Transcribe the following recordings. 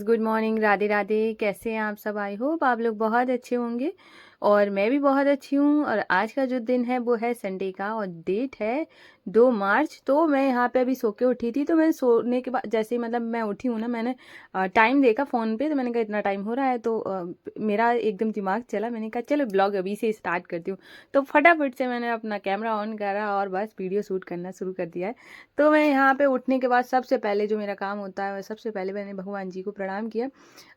Good morning, Radhe Radhe. कैसे हैं आप सब? आई होप आप लोग बहुत अच्छे होंगे और मैं भी बहुत अच्छी हूँ। और आज का जो दिन है वो है संडे का और डेट है 2 मार्च। तो मैं यहाँ पे अभी सो के उठी थी, तो मैं सोने के बाद जैसे ही मतलब मैं उठी हूँ ना, मैंने टाइम देखा फ़ोन पे, तो मैंने कहा इतना टाइम हो रहा है। तो मेरा एकदम दिमाग चला, मैंने कहा चलो ब्लॉग अभी से स्टार्ट करती हूँ। तो फटाफट से मैंने अपना कैमरा ऑन करा और बस वीडियो शूट करना शुरू कर दिया है। तो मैं यहाँ पे उठने के बाद सबसे पहले जो मेरा काम होता है, वह सबसे पहले मैंने भगवान जी को प्रणाम किया।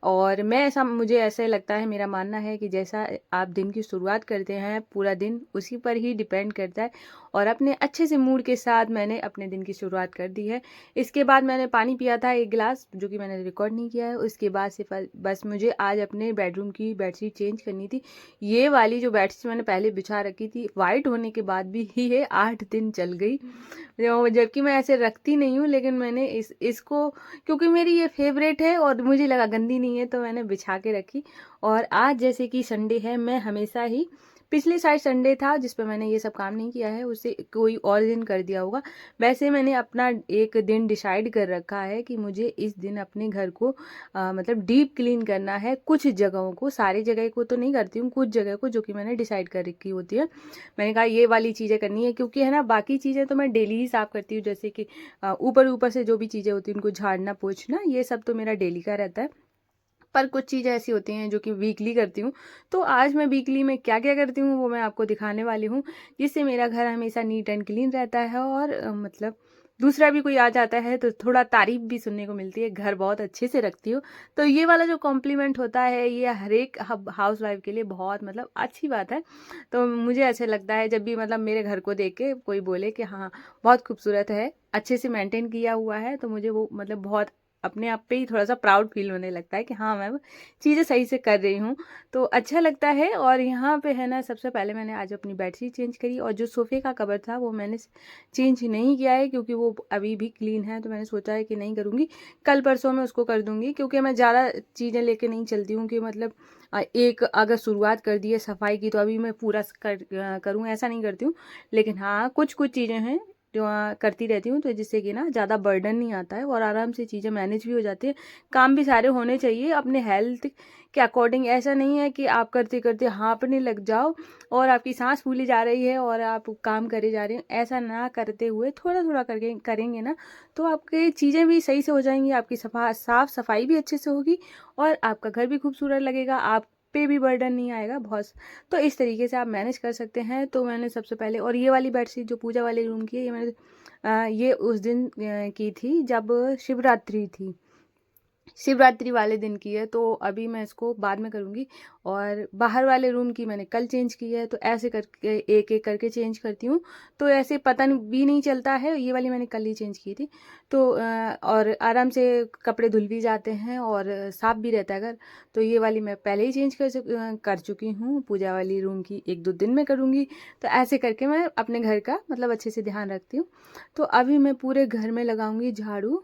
और मैं ऐसा मुझे ऐसे लगता है, मेरा मानना है कि जैसा आप दिन की शुरुआत करते हैं, पूरा दिन उसी पर ही डिपेंड करता है। और अपने अच्छे से मूड के साथ मैंने अपने दिन की शुरुआत कर दी है। इसके बाद मैंने पानी पिया था 1 गिलास, जो कि मैंने रिकॉर्ड नहीं किया है। उसके बाद से बस मुझे आज अपने बेडरूम की बेडशीट चेंज करनी थी। ये वाली जो बेडशीट मैंने पहले बिछा रखी थी, वाइट होने के बाद भी ये 8 दिन चल गई। जबकि मैं ऐसे रखती नहीं हूँ, लेकिन मैंने इसको, क्योंकि मेरी ये फेवरेट है और मुझे लगा गंदी नहीं है, तो मैंने बिछा के रखी। और आज जैसे कि संडे है, मैं हमेशा ही, पिछले शायद संडे था जिस पे मैंने ये सब काम नहीं किया है, उसे कोई और दिन कर दिया होगा। वैसे मैंने अपना एक दिन डिसाइड कर रखा है कि मुझे इस दिन अपने घर को मतलब डीप क्लीन करना है। कुछ जगहों को, सारी जगह को तो नहीं करती हूँ, कुछ जगह को जो कि मैंने डिसाइड कर रखी होती है। मैंने कहा ये वाली चीज़ें करनी है, क्योंकि है ना, बाकी चीज़ें तो मैं डेली ही साफ़ करती हूँ, जैसे कि ऊपर ऊपर से जो भी चीज़ें होती हैं उनको झाड़ना पोंछना, ये सब तो मेरा डेली का रहता है। पर कुछ चीज़ें ऐसी होती हैं जो कि वीकली करती हूँ। तो आज मैं वीकली में क्या क्या करती हूँ वो मैं आपको दिखाने वाली हूँ, जिससे मेरा घर हमेशा नीट एंड क्लीन रहता है। और मतलब दूसरा भी कोई आ जाता है तो थोड़ा तारीफ भी सुनने को मिलती है, घर बहुत अच्छे से रखती हूँ। तो ये वाला जो कॉम्प्लीमेंट होता है, ये हर एक हाउस वाइफ के लिए बहुत मतलब अच्छी बात है। तो मुझे ऐसे लगता है, जब भी मतलब मेरे घर को देख के कोई बोले कि हाँ बहुत खूबसूरत है, अच्छे से मेंटेन किया हुआ है, तो मुझे वो मतलब बहुत अपने आप पे ही थोड़ा सा प्राउड फील होने लगता है कि हाँ मैं चीज़ें सही से कर रही हूँ। तो अच्छा लगता है। और यहाँ पे है ना, सबसे पहले मैंने आज अपनी बेडशीट चेंज करी, और जो सोफ़े का कवर था वो मैंने चेंज नहीं किया है, क्योंकि वो अभी भी क्लीन है। तो मैंने सोचा है कि नहीं करूँगी, कल परसों में उसको कर दूँगी, क्योंकि मैं ज़्यादा चीज़ें लेके नहीं चलती हूँ कि मतलब एक अगर शुरुआत कर दी है सफाई की तो अभी मैं पूरा करूँ, ऐसा नहीं करती हूँ। लेकिन हाँ, कुछ कुछ चीज़ें हैं जो करती रहती हूँ, तो जिससे कि ना ज़्यादा बर्डन नहीं आता है और आराम से चीज़ें मैनेज भी हो जाती है। काम भी सारे होने चाहिए अपने हेल्थ के अकॉर्डिंग। ऐसा नहीं है कि आप करते करते हाँफने लग जाओ और आपकी सांस फूली जा रही है और आप काम करे जा रहे हैं। ऐसा ना करते हुए थोड़ा थोड़ा करके करेंगे ना, तो आपकी चीज़ें भी सही से हो जाएंगी, आपकी साफ सफाई भी अच्छे से होगी और आपका घर भी खूबसूरत लगेगा, आप पे भी बर्डन नहीं आएगा बहुत। तो इस तरीके से आप मैनेज कर सकते हैं। तो मैंने सबसे पहले, और ये वाली बेडशीट जो पूजा वाले रूम की है, ये मैंने ये उस दिन की थी जब शिवरात्रि थी, शिवरात्रि वाले दिन की है। तो अभी मैं इसको बाद में करूँगी। और बाहर वाले रूम की मैंने कल चेंज की है। तो ऐसे करके एक एक करके चेंज करती हूँ, तो ऐसे पता भी नहीं चलता है। ये वाली मैंने कल ही चेंज की थी। तो और आराम से कपड़े धुल भी जाते हैं और साफ़ भी रहता है घर। तो ये वाली मैं पहले ही चेंज कर चुकी हूँ। पूजा वाली रूम की 1-2 दिन में करूँगी। तो ऐसे करके मैं अपने घर का मतलब अच्छे से ध्यान रखती हूँ। तो अभी मैं पूरे घर में लगाऊंगी झाड़ू।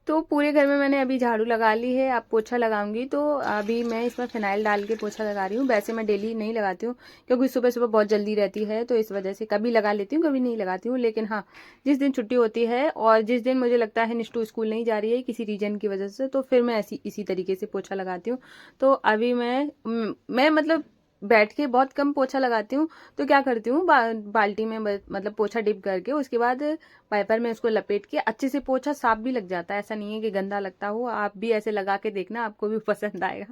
तो पूरे घर में मैंने अभी झाड़ू लगा ली है। अब पोछा लगाऊंगी, तो अभी मैं इसमें फिनाइल डाल के पोछा लगा रही हूँ। वैसे मैं डेली नहीं लगाती हूँ, क्योंकि सुबह सुबह बहुत जल्दी रहती है, तो इस वजह से कभी लगा लेती हूँ, कभी नहीं लगाती हूँ। लेकिन हाँ, जिस दिन छुट्टी होती है और जिस दिन मुझे लगता है निष्ठू स्कूल नहीं जा रही है किसी रीजन की वजह से, तो फिर मैं इसी तरीके से पोछा लगाती हूँ। तो अभी मैं मतलब बैठ के बहुत कम पोछा लगाती हूँ। तो क्या करती हूँ, बाल्टी में मतलब पोछा डिप करके उसके बाद वाइपर में उसको लपेट के अच्छे से पोछा साफ भी लग जाता है। ऐसा नहीं है कि गंदा लगता हो, आप भी ऐसे लगा के देखना, आपको भी पसंद आएगा।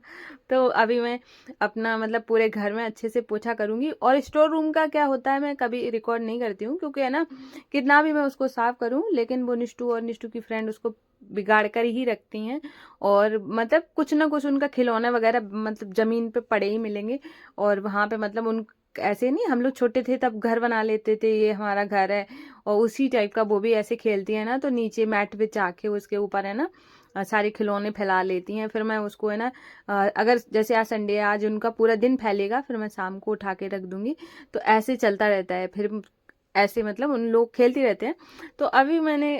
तो अभी मैं अपना मतलब पूरे घर में अच्छे से पोछा करूंगी। और स्टोर रूम का क्या होता है, मैं कभी रिकॉर्ड नहीं करती हूँ, क्योंकि है ना, कितना भी मैं उसको साफ करूँ, लेकिन वो निष्ठू और निष्ठू की फ्रेंड उसको बिगाड़ कर ही रखती हैं। और मतलब कुछ ना कुछ उनका खिलौना वगैरह मतलब जमीन पे पड़े ही मिलेंगे। और वहां पे मतलब उन ऐसे नहीं, हम लोग छोटे थे तब घर बना लेते थे, ये हमारा घर है, और उसी टाइप का वो भी ऐसे खेलती है ना। तो नीचे मैट बिछा के उसके ऊपर है ना सारे खिलौने फैला लेती हैं। फिर मैं उसको है ना अगर जैसे आज संडे है, आज उनका पूरा दिन फैलेगा, फिर मैं शाम को उठा के रख दूंगी। तो ऐसे चलता रहता है। फिर ऐसे मतलब उन लोग खेलते रहते हैं। तो अभी मैंने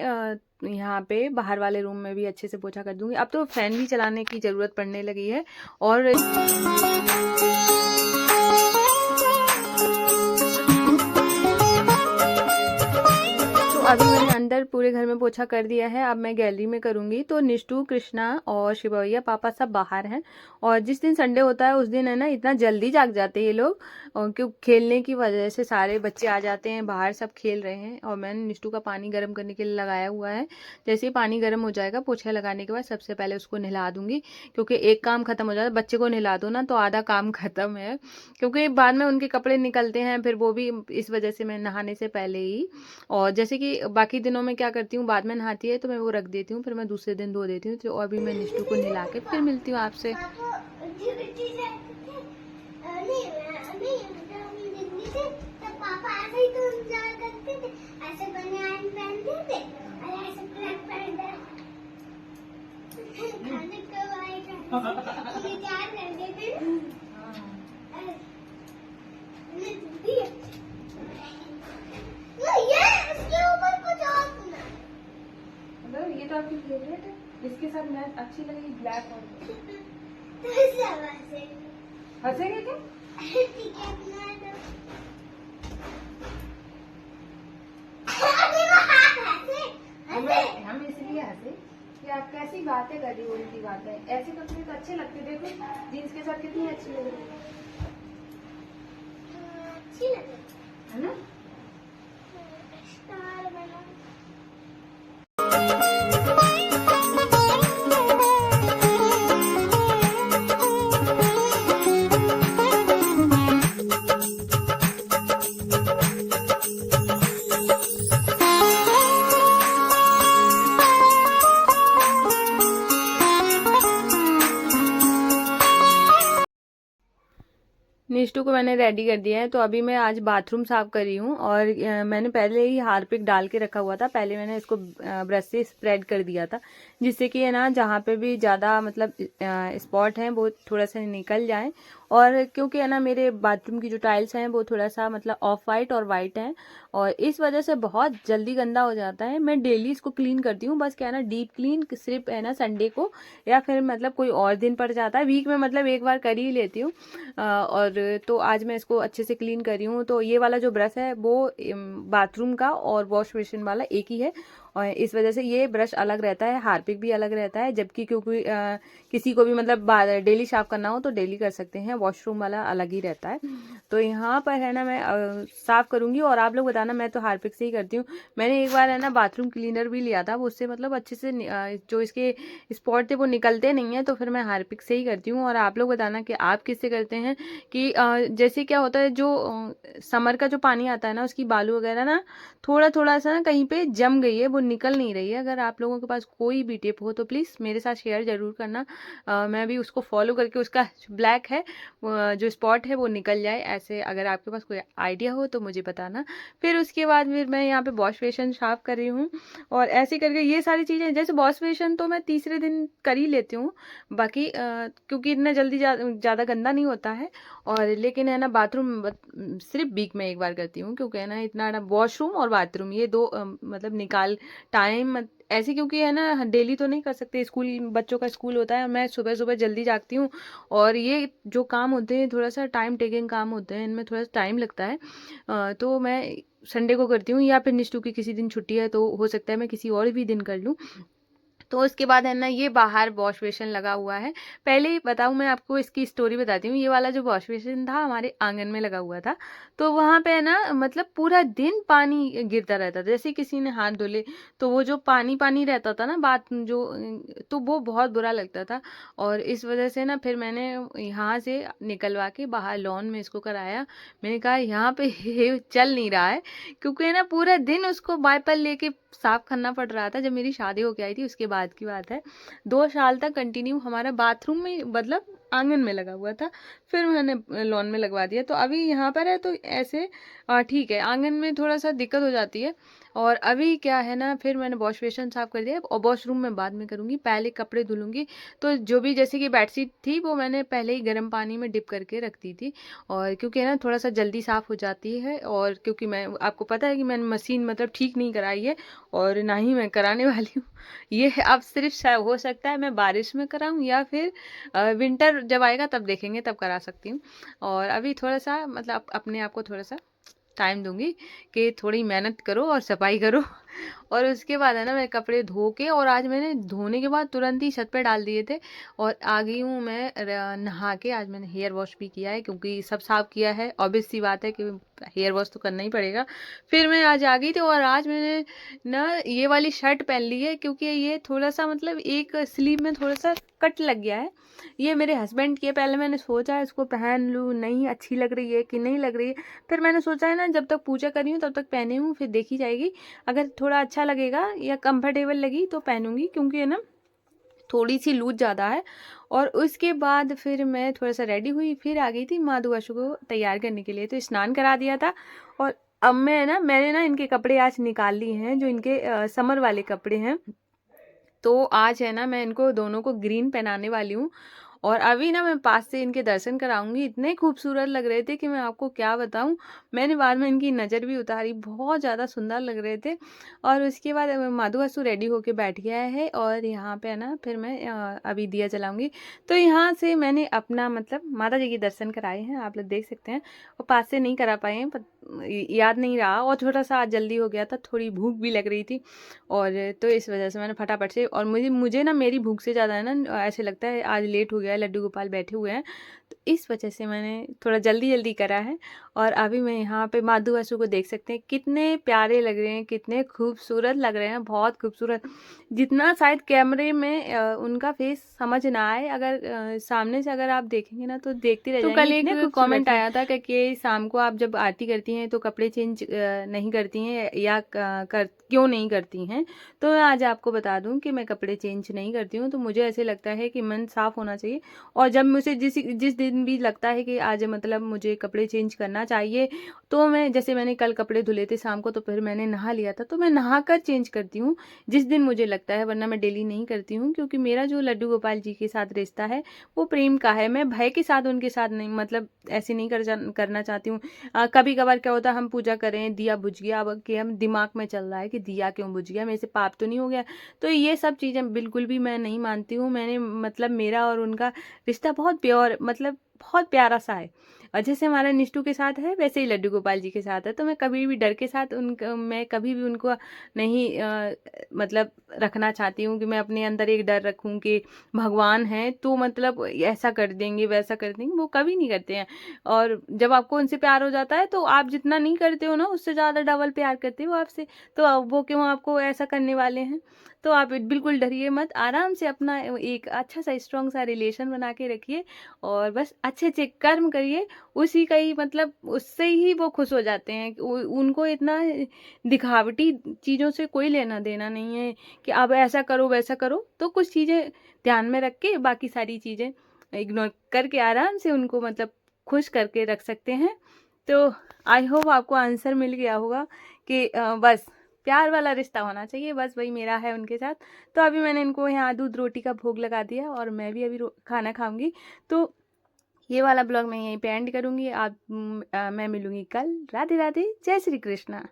यहाँ पे बाहर वाले रूम में भी अच्छे से पोछा कर दूंगी। अब तो फैन भी चलाने की ज़रूरत पड़ने लगी है। और अभी मैंने अंदर पूरे घर में पोछा कर दिया है। अब मैं गैलरी में करूँगी। तो निष्ठू, कृष्णा और शिव भैया, पापा सब बाहर हैं। और जिस दिन संडे होता है उस दिन है ना इतना जल्दी जाग जाते हैं ये लोग, और क्यों खेलने की वजह से सारे बच्चे आ जाते हैं बाहर, सब खेल रहे हैं। और मैंने निष्ठू का पानी गर्म करने के लिए लगाया हुआ है। जैसे ही पानी गर्म हो जाएगा पोछा लगाने के बाद सबसे पहले उसको नहला दूंगी, क्योंकि एक काम खत्म हो जाता है। बच्चे को नहला दो ना तो आधा काम खत्म है, क्योंकि बाद में उनके कपड़े निकलते हैं फिर, वो भी इस वजह से मैं नहाने से पहले ही। और जैसे कि बाकी दिनों में क्या करती हूँ, बाद में नहाती है तो मैं वो रख देती हूँ, फिर मैं दूसरे दिन धो देती हूँ। तो अभी मैं निष्ठू को नहला के फिर मिलती हूँ आपसे। ये तो आपकी फेवरेट है, इसके साथ मैच अच्छी लगेगी ब्लैक और हंसेंगे क्या? हम इसलिए हंसे कि आप कैसी बातें कर रही हो, उल्टी बातें। ऐसे कपड़े तो अच्छे लगते, देखो जीन्स के साथ कितनी अच्छी लग रही है ना। निष्ठू को मैंने रेडी कर दिया है। तो अभी मैं आज बाथरूम साफ कर रही हूँ। और मैंने पहले ही हार्पिक डाल के रखा हुआ था। पहले मैंने इसको ब्रश से स्प्रेड कर दिया था, जिससे कि है ना जहाँ पे भी ज़्यादा मतलब स्पॉट हैं वो थोड़ा सा निकल जाए। और क्योंकि है ना मेरे बाथरूम की जो टाइल्स हैं वो थोड़ा सा मतलब ऑफ वाइट और वाइट हैं, और इस वजह से बहुत जल्दी गंदा हो जाता है। मैं डेली इसको क्लीन करती हूँ, बस क्या है ना डीप क्लीन सिर्फ है ना संडे को या फिर मतलब कोई और दिन पड़ जाता है, वीक में मतलब एक बार कर ही लेती हूँ। और तो आज मैं इसको अच्छे से क्लीन कर रही हूँ। तो ये वाला जो ब्रश है वो बाथरूम का और वॉश बेसिन वाला एक ही है, और इस वजह से ये ब्रश अलग रहता है, हार्पिक भी अलग रहता है। जबकि क्योंकि किसी को भी मतलब डेली साफ करना हो तो डेली कर सकते हैं, वॉशरूम वाला अलग ही रहता है। तो यहाँ पर है ना मैं साफ करूँगी। और आप लोग बताना, मैं तो हार्पिक से ही करती हूँ। मैंने एक बार है ना बाथरूम क्लीनर भी लिया था, वो उससे मतलब अच्छे से जो इसके स्पॉट थे वो निकलते नहीं है, तो फिर मैं हार्पिक से ही करती हूँ। और आप लोग बताना कि आप किससे करते हैं। कि जैसे क्या होता है, जो समर का जो पानी आता है ना उसकी बालू वगैरह ना थोड़ा थोड़ा सा ना कहीं पे जम गई है, वो निकल नहीं रही है। अगर आप लोगों के पास कोई भी टिप हो तो प्लीज़ मेरे साथ शेयर ज़रूर करना। मैं भी उसको फॉलो करके उसका ब्लैक है जो स्पॉट है वो निकल जाए। ऐसे अगर आपके पास कोई आइडिया हो तो मुझे बताना। फिर उसके बाद फिर मैं यहाँ पे वॉश बेसिन साफ कर रही हूँ। और ऐसे करके ये सारी चीज़ें, जैसे वॉश बेसिन तो मैं तीसरे दिन कर ही लेती हूँ, बाकी क्योंकि इतना जल्दी ज़्यादा गंदा नहीं होता है। और लेकिन है ना बाथरूम सिर्फ वीक में एक बार करती हूँ, क्योंकि है ना इतना ना वॉशरूम और बाथरूम ये दो मतलब निकाल टाइम ऐसे, क्योंकि है ना डेली तो नहीं कर सकते, स्कूल बच्चों का स्कूल होता है, मैं सुबह सुबह जल्दी जागती हूँ। और ये जो काम होते हैं थोड़ा सा टाइम टेकिंग काम होते हैं, इनमें थोड़ा सा टाइम लगता है। तो मैं संडे को करती हूँ, या फिर निष्ठू की किसी दिन छुट्टी है तो हो सकता है मैं किसी और भी दिन कर लूँ। तो उसके बाद है ना ये बाहर वॉश बेसिन लगा हुआ है। पहले ही बताऊँ, मैं आपको इसकी स्टोरी बताती हूँ। ये वाला जो वॉश बेसिन था हमारे आंगन में लगा हुआ था, तो वहाँ पे है ना मतलब पूरा दिन पानी गिरता रहता था। जैसे किसी ने हाथ धोले तो वो जो पानी पानी रहता था ना बात जो, तो वो बहुत बुरा लगता था। और इस वजह से ना फिर मैंने यहाँ से निकलवा के बाहर लॉन में इसको कराया। मैंने कहा यहाँ पे ये चल नहीं रहा है, क्योंकि है ना पूरा दिन उसको वाइपर लेके साफ करना पड़ रहा था। जब मेरी शादी हो के आई थी उसके बाद की बात है, 2 साल तक कंटिन्यू हमारा बाथरूम में मतलब आंगन में लगा हुआ था। फिर मैंने लॉन में लगवा दिया। तो अभी यहाँ पर है तो ऐसे ठीक है, आंगन में थोड़ा सा दिक्कत हो जाती है। और अभी क्या है ना, फिर मैंने वॉश बेसिन साफ़ कर दिया और वॉशरूम में बाद में करूँगी, पहले कपड़े धुलूँगी। तो जो भी जैसे कि बेडशीट थी वो मैंने पहले ही गर्म पानी में डिप करके रख दी थी, और क्योंकि है ना थोड़ा-सा जल्दी साफ़ हो जाती है, और क्योंकि मैं आपको पता है कि मैंने मशीन मतलब ठीक नहीं कराई है और ना ही मैं कराने वाली हूँ। ये अब सिर्फ़ हो सकता है मैं बारिश में कराऊँ या फिर विंटर जब आएगा तब देखेंगे, तब करा सकती हूँ। और अभी थोड़ा-सा मतलब अपने आप को थोड़ा-सा टाइम दूँगी कि थोड़ी मेहनत करो और सफाई करो। और उसके बाद है ना मैं कपड़े धो के, और आज मैंने धोने के बाद तुरंत ही छत पे डाल दिए थे, और आ गई हूँ मैं नहा के। आज मैंने हेयर वॉश भी किया है क्योंकि सब साफ किया है, ऑब्वियस सी बात है कि हेयर वॉश तो करना ही पड़ेगा। फिर मैं आज आ गई थी, और आज मैंने ना ये वाली शर्ट पहन ली है क्योंकि ये थोड़ा सा मतलब एक स्लीव में थोड़ा सा कट लग गया है। ये मेरे हस्बैंड की है। पहले मैंने सोचा इसको पहन लूँ, नहीं अच्छी लग रही है कि नहीं लग रही है। फिर मैंने सोचा है ना जब तक पूजा कर रही हूँ तब तक पहनी हूँ, फिर देखी जाएगी। अगर थोड़ा अच्छा लगेगा या कंफर्टेबल लगी तो पहनूंगी, क्योंकि है ना थोड़ी सी लूज ज़्यादा है। और उसके बाद फिर मैं थोड़ा सा रेडी हुई, फिर आ गई थी माधु आशु को तैयार करने के लिए, तो स्नान करा दिया था। और अब मैंने ना इनके कपड़े आज निकाल लिए हैं, जो इनके समर वाले कपड़े हैं। तो आज है ना मैं इनको दोनों को ग्रीन पहनाने वाली हूँ। और अभी ना मैं पास से इनके दर्शन कराऊंगी। इतने खूबसूरत लग रहे थे कि मैं आपको क्या बताऊं। मैंने बाद में इनकी नज़र भी उतारी, बहुत ज़्यादा सुंदर लग रहे थे। और उसके बाद माधु वासु रेडी होके बैठ गया है, और यहाँ पे है ना फिर मैं अभी दिया जलाऊंगी। तो यहाँ से मैंने अपना मतलब माता जी के दर्शन कराए हैं, आप लोग देख सकते हैं। और पास से नहीं करा पाए हैं, याद नहीं रहा, और थोड़ा सा आज जल्दी हो गया था, थोड़ी भूख भी लग रही थी। और तो इस वजह से मैंने फटाफट से, और मुझे मुझे ना मेरी भूख से ज़्यादा है ना ऐसे लगता है आज लेट हो गया है, लड्डू गोपाल बैठे हुए हैं, तो इस वजह से मैंने थोड़ा जल्दी जल्दी करा है। और अभी मैं यहाँ पे माधु वासु को देख सकते हैं, कितने प्यारे लग रहे हैं, कितने खूबसूरत लग रहे हैं, बहुत खूबसूरत। जितना शायद कैमरे में उनका फेस समझ ना आए, अगर सामने से अगर आप देखेंगे ना तो देखते रह जाएंगे। तो कल एक कमेंट आया था कि शाम को आप जब आरती करती हैं तो कपड़े चेंज नहीं करती हैं, या क्यों नहीं करती हैं। तो मैं आज आपको बता दूं कि मैं कपड़े चेंज नहीं करती हूँ। तो मुझे ऐसे लगता है कि मन साफ होना चाहिए, और जब मुझे जिस जिस दिन भी लगता है कि आज मतलब मुझे कपड़े चेंज करना चाहिए, तो मैं जैसे मैंने कल कपड़े धुले थे शाम को, तो फिर मैंने नहा लिया था, तो मैं नहा कर चेंज करती हूँ जिस दिन मुझे लगता है, वरना मैं डेली नहीं करती हूँ। क्योंकि मेरा जो लड्डू गोपाल जी के साथ रिश्ता है वो प्रेम का है। मैं भय के साथ उनके साथ नहीं, मतलब ऐसे नहीं करना चाहती हूँ। कभी कभार क्या होता है, हम पूजा करें, दिया बुझ गया, अब कि हम दिमाग में चल रहा है कि दिया क्यों बुझ गया, मेरे से पाप तो नहीं हो गया। तो ये सब चीज़ें बिल्कुल भी मैं नहीं मानती हूँ। मैंने मतलब मेरा और उनका रिश्ता बहुत प्योर, मतलब बहुत प्यारा सा है। और जैसे हमारा निष्ठू के साथ है वैसे ही लड्डू गोपाल जी के साथ है। तो मैं कभी भी डर के साथ मैं कभी भी उनको नहीं मतलब रखना चाहती हूँ कि मैं अपने अंदर एक डर रखूँ कि भगवान है तो मतलब ऐसा कर देंगे वैसा कर देंगे, वो कभी नहीं करते हैं। और जब आपको उनसे प्यार हो जाता है तो आप जितना नहीं करते हो ना, उससे ज़्यादा डबल प्यार करते हो आपसे। तो वो क्यों आपको ऐसा करने वाले हैं। तो आप बिल्कुल डरिए मत, आराम से अपना एक अच्छा सा स्ट्रॉन्ग सा रिलेशन बना के रखिए, और बस अच्छे अच्छे कर्म करिए। उसी का ही मतलब उससे ही वो खुश हो जाते हैं। उनको इतना दिखावटी चीज़ों से कोई लेना देना नहीं है कि अब ऐसा करो वैसा करो। तो कुछ चीज़ें ध्यान में रख के बाकी सारी चीज़ें इग्नोर करके आराम से उनको मतलब खुश करके रख सकते हैं। तो आई होप आपको आंसर मिल गया होगा कि बस प्यार वाला रिश्ता होना चाहिए, बस वही मेरा है उनके साथ। तो अभी मैंने इनको यहाँ दूध रोटी का भोग लगा दिया, और मैं भी अभी खाना खाऊंगी। तो ये वाला ब्लॉग मैं यहीं पे एंड करूंगी। मैं मिलूंगी कल। राधे राधे, जय श्री कृष्णा।